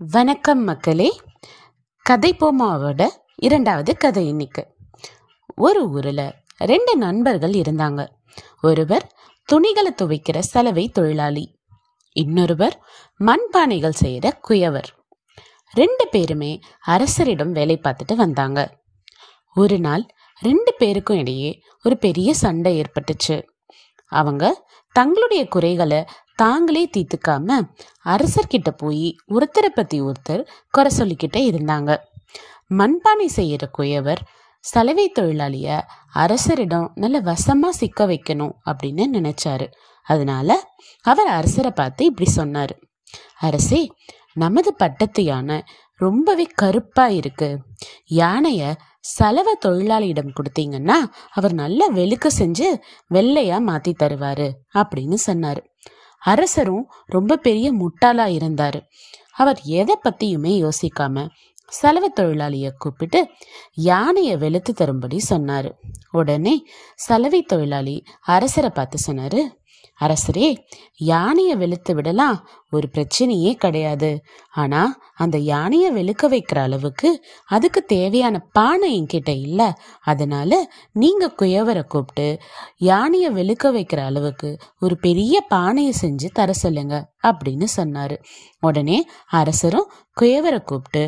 வணக்கம் மக்களே. கதை போமாவோட 2வது கதை. இன்னைக்கு ஒரு ஊரில் 2 நண்பர்கள் இருந்தாங்க. ஒருவர் துணிகளை துவைக்கிற சலவை தொழிலாளி, இன்னொருவர் மண்பானைகள் செய்கிற குயவர். 2 பேருமே அரசரிடம் வேலை பார்த்துட்டு வந்தாங்க. ஒரு நாள் 2 பேருக்கும் இடையே ஒரு பெரிய சண்டை ஏற்பட்டுச்சு. அவங்க தங்களுடைய குறைகளை தாங்களே தீர்த்துக்காம அரசர்கிட்ட போய் ஒருத்தரை பத்தி ஒருத்தர் குறை சொல்லிக்கிட்டே இருந்தாங்க. மண்பானை செய்யற குயவர் சலவை தொழிலாளிய அரசரிடம் நல்ல வசமா சிக்க வைக்கணும் அப்படின்னு நினைச்சாரு. அதனால அவர் அரசரை பார்த்து இப்படி சொன்னாரு: அரசே, நமது பட்டத்து யானை ரொம்பவே கருப்பா இருக்கு. யானைய சலவை தொழிலாளியிடம் கொடுத்தீங்கன்னா அவர் நல்லா வெளுக்க செஞ்சு வெள்ளையா மாத்தி தருவாரு அப்படின்னு சொன்னாரு. அரசரும் ரொம்ப பெரிய முட்டாளா இருந்தாரு. அவர் எதை பத்தியுமே யோசிக்காம சலவை தொழிலாளிய கூப்பிட்டு யானைய வெளுத்து தரும்படி சொன்னாரு. உடனே சலவை தொழிலாளி அரசரை பார்த்து சொன்னாரு: அரசரே, யானைய வெளுத்து விடலாம், ஒரு பிரச்சனையே கிடையாது. ஆனா அந்த யானைய வெளுக்க வைக்கிற அளவுக்கு அதுக்கு தேவையான பானை என்கிட்ட இல்ல. அதனால நீங்க குயவரை கூப்பிட்டு யானைய வெளுக்க வைக்கிற அளவுக்கு ஒரு பெரிய பானையை செஞ்சு தர சொல்லுங்க அப்படின்னு சொன்னாரு. உடனே அரசரும் குயவரை கூப்பிட்டு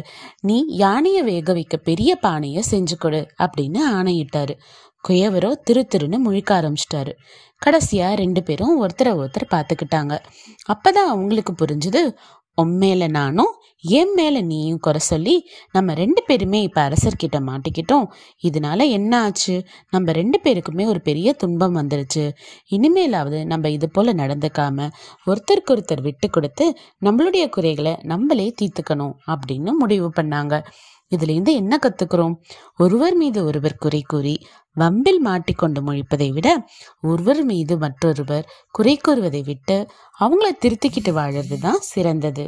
நீ யானைய வேக வைக்க பெரிய பானைய செஞ்சு கொடு அப்படின்னு ஆணையிட்டாரு. குயவரோ திருன்னு முழிக்க ஆரம்பிச்சிட்டாரு. கடைசியா 2 பேரும் ஒருத்தரை ஒருத்தர் பார்த்துக்கிட்டாங்க. அப்பதான் அவங்களுக்கு புரிஞ்சுது, உண்மையில நானும் என் மேல நீயும் குறை சொல்லி நம்ம 2 பேருமே இப்ப அரசர்கிட்ட மாட்டிக்கிட்டோம். இதனால என்ன ஆச்சு? நம்ம 2 பேருக்குமே ஒரு பெரிய துன்பம் வந்துருச்சு. இனிமேலாவது நம்ம இது போல நடந்துக்காம ஒருத்தருக்கு ஒருத்தர் விட்டு கொடுத்து நம்மளுடைய குறைகளை நம்மளே தீர்த்துக்கணும் அப்படின்னு முடிவு பண்ணாங்க. இதுல இருந்து என்ன கத்துக்கிறோம்? ஒருவர் மீது ஒருவர் குறை கூறி வம்பில் மாட்டிக்கொண்டு முழிப்பதை விட ஒருவர் மீது மற்றொருவர் குறை கூறுவதை விட்டு அவங்கள திருத்திக்கிட்டு வாழறதுதான் சிறந்தது.